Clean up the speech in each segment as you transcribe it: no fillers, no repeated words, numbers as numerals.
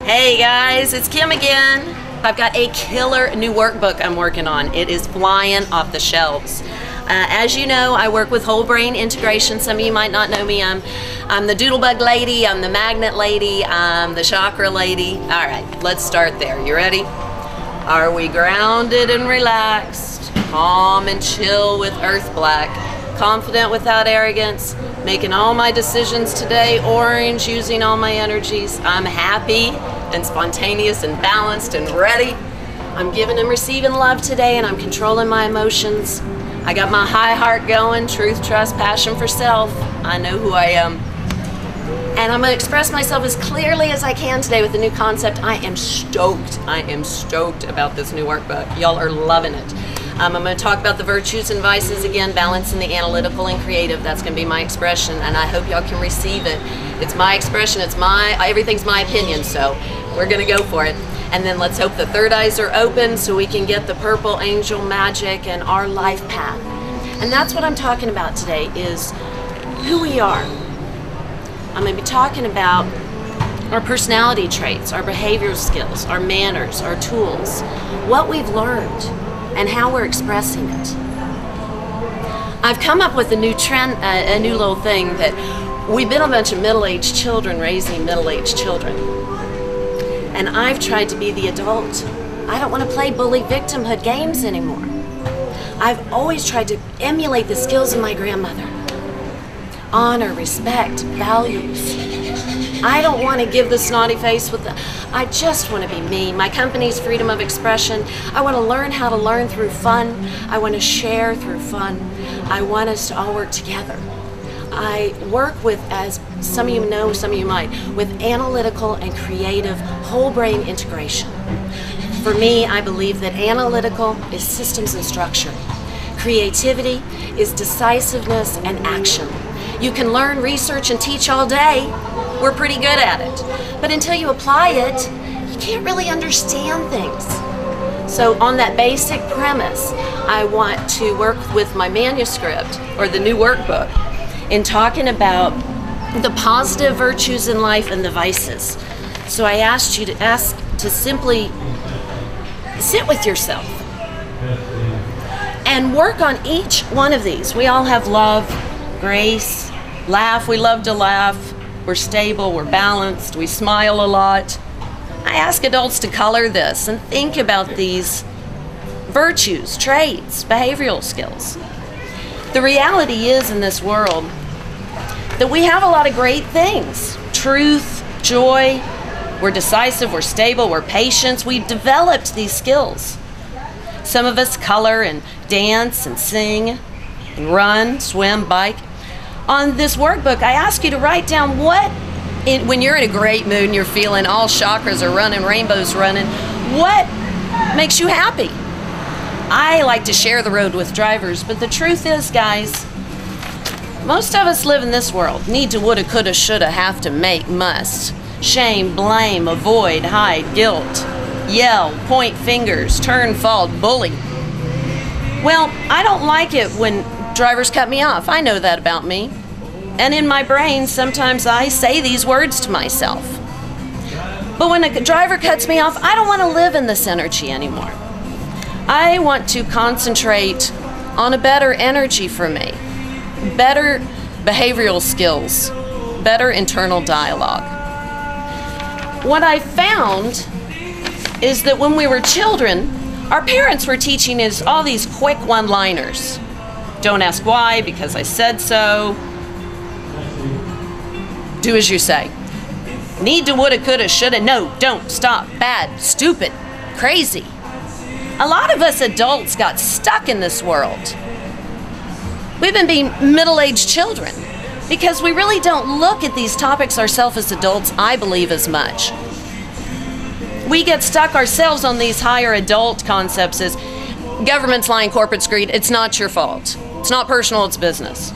Hey guys, it's Kim again. I've got a killer new workbook I'm working on. It is flying off the shelves. As you know, I work with whole brain integration. Some of you might not know me. I'm the doodlebug lady, I'm the magnet lady, I'm the chakra lady. All right, let's start there. You ready? Are we grounded and relaxed, calm and chill with earth black, confident without arrogance, making all my decisions today orange, using all my energies. I'm happy and spontaneous and balanced and ready. I'm giving and receiving love today, and I'm controlling my emotions. I got my high heart going, truth, trust, passion for self. I know who I am. And I'm gonna express myself as clearly as I can today with the new concept. I am stoked about this new workbook. Y'all are loving it. I'm going to talk about the virtues and vices again, balancing the analytical and creative. That's going to be my expression, and I hope y'all can receive it. It's my expression, everything's my opinion, so we're going to go for it. And then let's hope the third eyes are open so we can get the purple angel magic and our life path. And that's what I'm talking about today, is who we are. I'm going to be talking about our personality traits, our behavioral skills, our manners, our tools, what we've learned, and how we're expressing it. I've come up with a new trend, a new little thing that we've been a bunch of middle-aged children raising middle-aged children. And I've tried to be the adult. I don't want to play bully victimhood games anymore. I've always tried to emulate the skills of my grandmother. Honor, respect, values. I don't want to give the snotty face with the, I just want to be me. My company's freedom of expression. I want to learn how to learn through fun. I want to share through fun. I want us to all work together. I work with, as some of you know, some of you might, with analytical and creative whole brain integration. For me, I believe that analytical is systems and structure. Creativity is decisiveness and action. You can learn, research, and teach all day. We're pretty good at it. But until you apply it, you can't really understand things. So on that basic premise, I want to work with my manuscript, or the new workbook, in talking about the positive virtues in life and the vices. So I asked you to simply sit with yourself and work on each one of these. We all have love, grace, laugh. We love to laugh. We're stable, we're balanced, we smile a lot. I ask adults to color this and think about these virtues, traits, behavioral skills. The reality is in this world that we have a lot of great things. Truth, joy, we're decisive, we're stable, we're patient. We've developed these skills. Some of us color and dance and sing and run, swim, bike. On this workbook, I ask you to write down when you're in a great mood and you're feeling all chakras are running, rainbows running, what makes you happy? I like to share the road with drivers, but the truth is, guys, most of us live in this world. Need to, woulda, coulda, shoulda, have to, make, must. Shame, blame, avoid, hide, guilt, yell, point fingers, turn, fall, bully. Well, I don't like it when drivers cut me off. I know that about me. And in my brain, sometimes I say these words to myself. But when a driver cuts me off, I don't want to live in this energy anymore. I want to concentrate on a better energy for me, better behavioral skills, better internal dialogue. What I found is that when we were children, our parents were teaching us all these quick one-liners. Don't ask why, because I said so. Do as you say. Need to, woulda, coulda, shoulda, no, don't, stop, bad, stupid, crazy. A lot of us adults got stuck in this world. We've been being middle-aged children because we really don't look at these topics ourselves as adults, I believe, as much. We get stuck ourselves on these higher adult concepts as government's lying, corporate's greed. It's not your fault. It's not personal, it's business.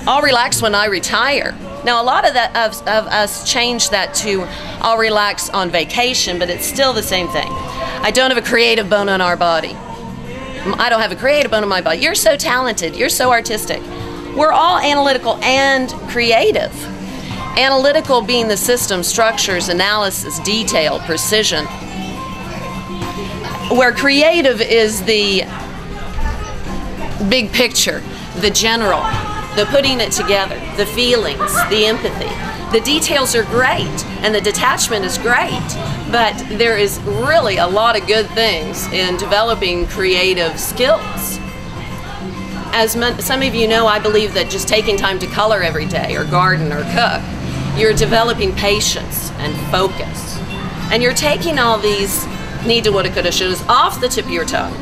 I'll relax when I retire. Now, a lot of us change that to I'll relax on vacation, but it's still the same thing. I don't have a creative bone in our body. I don't have a creative bone in my body. You're so talented. You're so artistic. We're all analytical and creative. Analytical being the system, structures, analysis, detail, precision. Where creative is the big picture, the general, the putting it together, the feelings, the empathy. The details are great and the detachment is great, but there is really a lot of good things in developing creative skills. As some of you know, I believe that just taking time to color every day or garden or cook, you're developing patience and focus. And you're taking all these need to, woulda, coulda, shouldas off the tip of your tongue.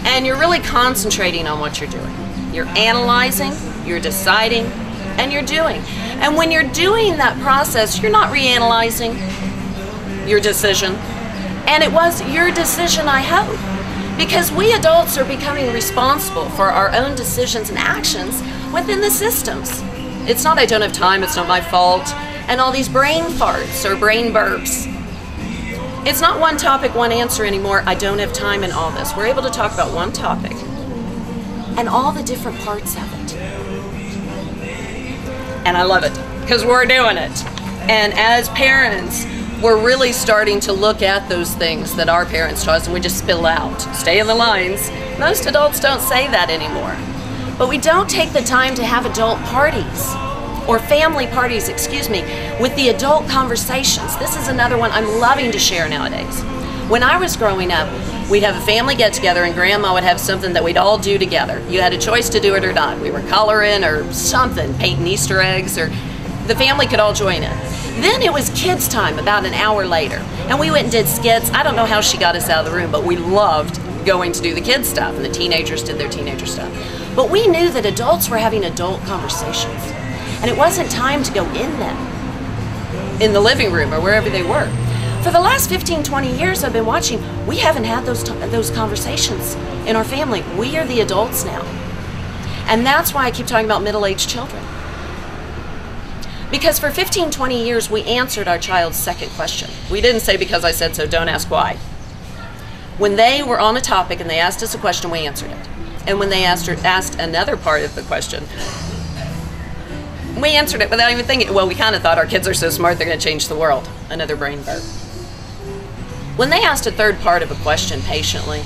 And you're really concentrating on what you're doing. You're analyzing, you're deciding, and you're doing. And when you're doing that process, you're not reanalyzing your decision. And it was your decision, I hope. Because we adults are becoming responsible for our own decisions and actions within the systems. It's not I don't have time, it's not my fault, and all these brain farts or brain burps. It's not one topic, one answer anymore. I don't have time in all this. We're able to talk about one topic and all the different parts of it. And I love it because we're doing it. And as parents, we're really starting to look at those things that our parents taught us and we just spill out. Stay in the lines. Most adults don't say that anymore. But we don't take the time to have adult parties or family parties, excuse me, with the adult conversations. This is another one I'm loving to share nowadays. When I was growing up, we'd have a family get together and grandma would have something that we'd all do together. You had a choice to do it or not. We were coloring or something, painting Easter eggs, or the family could all join in. Then it was kids' time about an hour later, and we went and did skits. I don't know how she got us out of the room, but we loved going to do the kids' stuff, and the teenagers did their teenager stuff. But we knew that adults were having adult conversations, and it wasn't time to go in them, in the living room or wherever they were. For the last 15, 20 years I've been watching, we haven't had those conversations in our family. We are the adults now. And that's why I keep talking about middle-aged children. Because for 15, 20 years, we answered our child's second question. We didn't say because I said so, don't ask why. When they were on a topic and they asked us a question, we answered it. And when they asked another part of the question, we answered it without even thinking. Well, we kind of thought our kids are so smart, they're going to change the world. Another brain burp. When they asked a third part of a question patiently,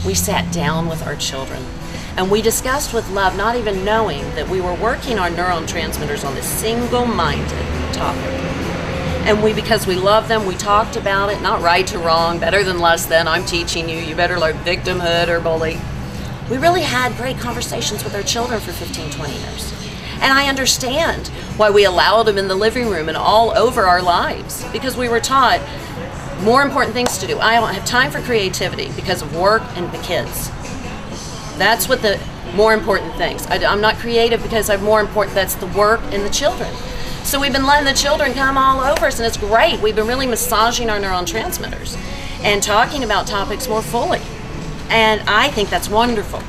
we sat down with our children and we discussed with love, not even knowing that we were working our neurotransmitters on this single-minded topic. And because we love them, we talked about it, not right to wrong, better than less than, I'm teaching you, you better learn victimhood or bully. We really had great conversations with our children for 15, 20 years. And I understand why we allowed them in the living room and all over our lives, because we were taught more important things to do. I don't have time for creativity because of work and the kids. That's what the more important things. I'm not creative because I'm more important, that's the work and the children. So we've been letting the children come all over us, and it's great. We've been really massaging our neurotransmitters and talking about topics more fully. And I think that's wonderful.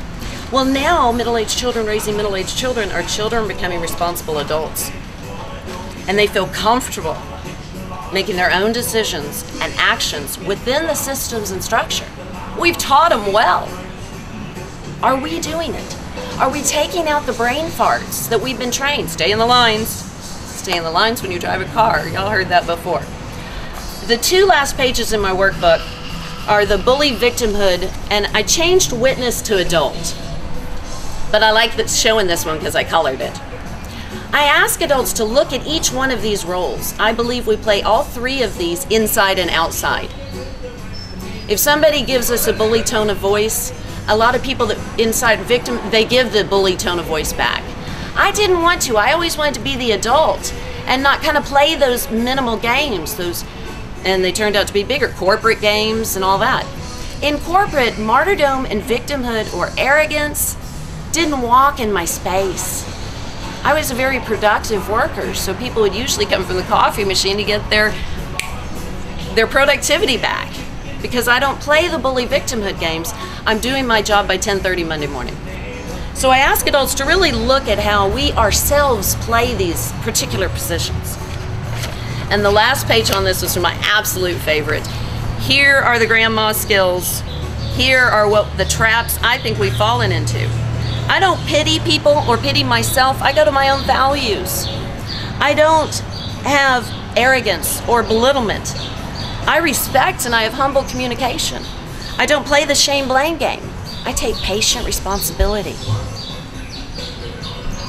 Well, now middle-aged children raising middle-aged children are children becoming responsible adults. And they feel comfortable making their own decisions and actions within the systems and structure. We've taught them well. Are we doing it? Are we taking out the brain farts that we've been trained? Stay in the lines. Stay in the lines when you drive a car. Y'all heard that before. The two last pages in my workbook are the bully victimhood, and I changed witness to adult. But I like showing this one because I colored it. I ask adults to look at each one of these roles. I believe we play all three of these inside and outside. If somebody gives us a bully tone of voice, a lot of people that inside victim, they give the bully tone of voice back. I didn't want to. I always wanted to be the adult and not kind of play those minimal games, and they turned out to be bigger, corporate games and all that. In corporate, martyrdom and victimhood or arrogance didn't walk in my space. I was a very productive worker, so people would usually come from the coffee machine to get their productivity back. Because I don't play the bully victimhood games, I'm doing my job by 10:30 Monday morning. So I ask adults to really look at how we ourselves play these particular positions. And the last page on this was my absolute favorite. Here are the grandma skills. Here are what the traps I think we've fallen into. I don't pity people or pity myself. I go to my own values. I don't have arrogance or belittlement. I respect and I have humble communication. I don't play the shame-blame game. I take patient responsibility.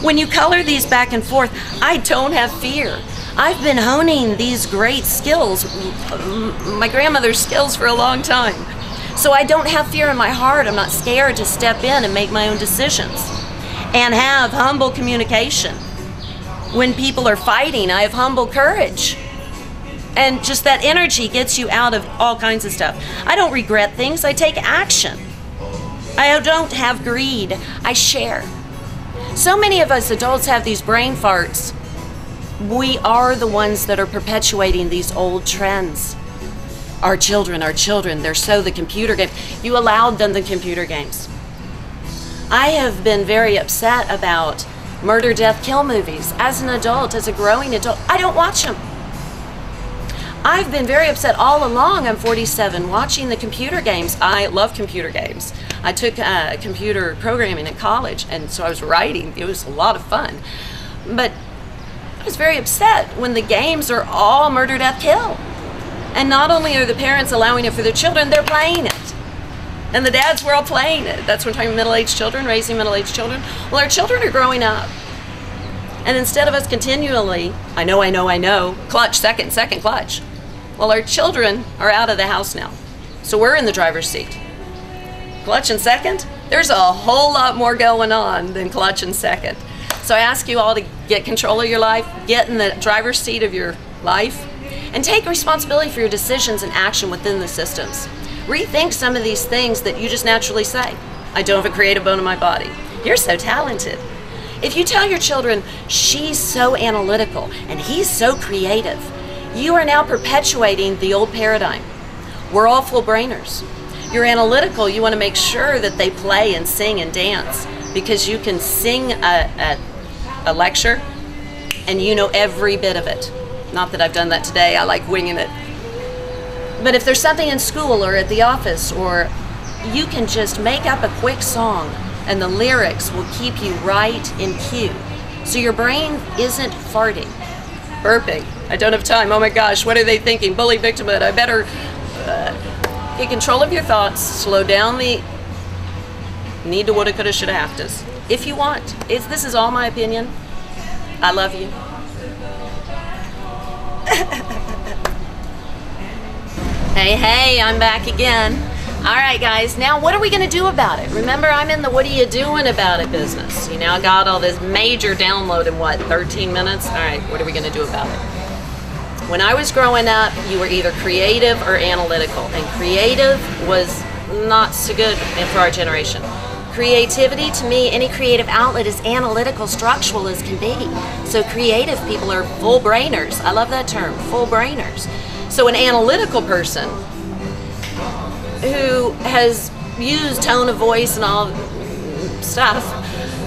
When you color these back and forth, I don't have fear. I've been honing these great skills, my grandmother's skills, for a long time. So I don't have fear in my heart. I'm not scared to step in and make my own decisions and have humble communication. When people are fighting, I have humble courage. And just that energy gets you out of all kinds of stuff. I don't regret things. I take action. I don't have greed. I share. So many of us adults have these brain farts. We are the ones that are perpetuating these old trends. Our children, they're so the computer game. You allowed them the computer games. I have been very upset about murder, death, kill movies. As an adult, as a growing adult, I don't watch them. I've been very upset all along. I'm 47, watching the computer games. I love computer games. I took computer programming in college, and so I was writing. It was a lot of fun. But I was very upset when the games are all murder, death, kill. And not only are the parents allowing it for their children, they're playing it. And the dads were all playing it. That's what I'm talking about, middle-aged children, raising middle-aged children. Well, our children are growing up. And instead of us continually, I know, clutch, second, clutch. Well, our children are out of the house now. So we're in the driver's seat. Clutch and second, there's a whole lot more going on than clutch and second. So I ask you all to get control of your life, get in the driver's seat of your life, and take responsibility for your decisions and action within the systems. Rethink some of these things that you just naturally say. I don't have a creative bone in my body. You're so talented. If you tell your children, she's so analytical and he's so creative, you are now perpetuating the old paradigm. We're all full brainers. You're analytical, you want to make sure that they play and sing and dance, because you can sing a lecture and you know every bit of it. Not that I've done that today, I like winging it. But if there's something in school or at the office, or you can just make up a quick song and the lyrics will keep you right in cue. So your brain isn't farting, burping. I don't have time, oh my gosh, what are they thinking? Bully, victimhood, I better get control of your thoughts, slow down the need to, woulda, coulda, shoulda, haftas. If you want. This is all my opinion. I love you. Hey, I'm back again. All right, guys, now what are we gonna do about it? Remember, I'm in the what are you doing about it business. You now got all this major download in what, 13 minutes? All right, what are we gonna do about it? When I was growing up, you were either creative or analytical, and creative was not so good for our generation. Creativity, to me, any creative outlet is analytical, structural as can be. So creative people are full brainers. I love that term, full brainers. So an analytical person who has used tone of voice and all stuff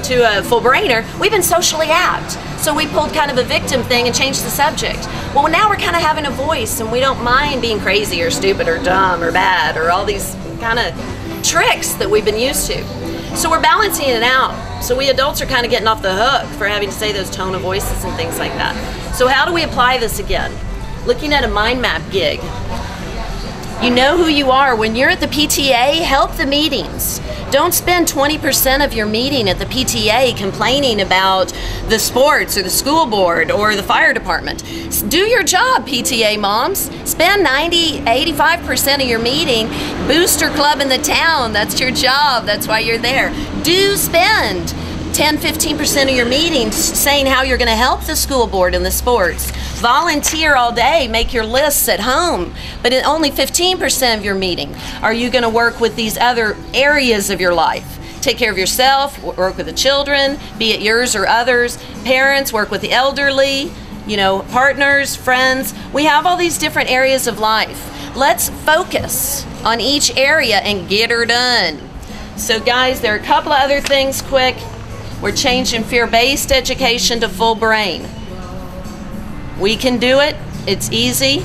to a full brainer, we've been socially apt. So we pulled kind of a victim thing and changed the subject. Well, now we're kind of having a voice and we don't mind being crazy or stupid or dumb or bad or all these kind of tricks that we've been used to. So we're balancing it out. So we adults are kind of getting off the hook for having to say those tone of voices and things like that. So how do we apply this again? Looking at a mind map gig. You know who you are. When you're at the PTA, help the meetings. Don't spend 20% of your meeting at the PTA complaining about the sports or the school board or the fire department. Do your job, PTA moms. Spend 90, 85% of your meeting. Booster club in the town, that's your job. That's why you're there. Do spend 10, 15% of your meeting saying how you're going to help the school board in the sports. Volunteer all day, make your lists at home, but in only 15% of your meeting are you going to work with these other areas of your life. Take care of yourself, work with the children, be it yours or others. Parents, work with the elderly, you know, partners, friends. We have all these different areas of life. Let's focus on each area and get her done. So guys, there are a couple of other things quick. We're changing fear-based education to full brain. We can do it. It's easy.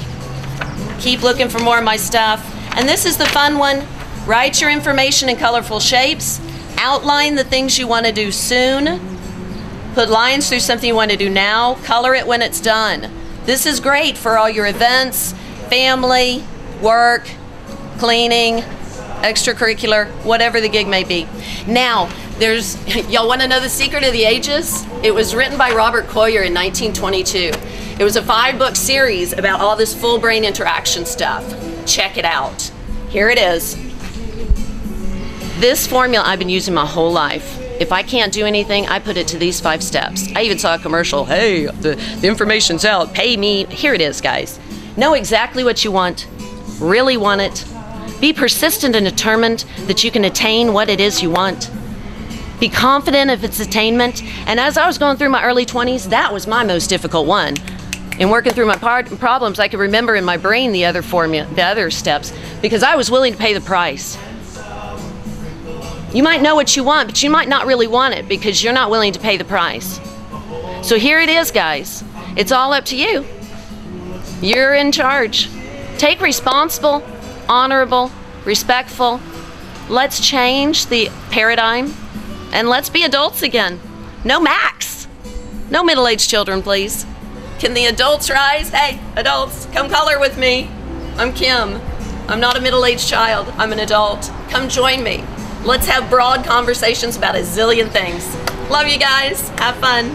Keep looking for more of my stuff. And this is the fun one. Write your information in colorful shapes. Outline the things you want to do soon. Put lines through something you want to do now. Color it when it's done. This is great for all your events, family, work, cleaning, extracurricular, whatever the gig may be. Now, y'all want to know the secret of the ages? It was written by Robert Coyer in 1922. It was a 5-book series about all this full brain interaction stuff. Check it out. Here it is. This formula I've been using my whole life. If I can't do anything, I put it to these 5 steps. I even saw a commercial, hey, the information's out, pay me. Here it is, guys. Know exactly what you want, really want it. Be persistent and determined that you can attain what it is you want. Be confident of its attainment. And as I was going through my early 20s, that was my most difficult one. In working through my problems, I could remember in my brain the other steps, because I was willing to pay the price. You might know what you want, but you might not really want it because you're not willing to pay the price. So here it is, guys. It's all up to you. You're in charge. Take responsible, honorable, respectful. Let's change the paradigm and let's be adults again. No Max. No middle-aged children, please. Can the adults rise? Hey, adults, come color with me. I'm Kim. I'm not a middle-aged child. I'm an adult. Come join me. Let's have broad conversations about a zillion things. Love you guys. Have fun.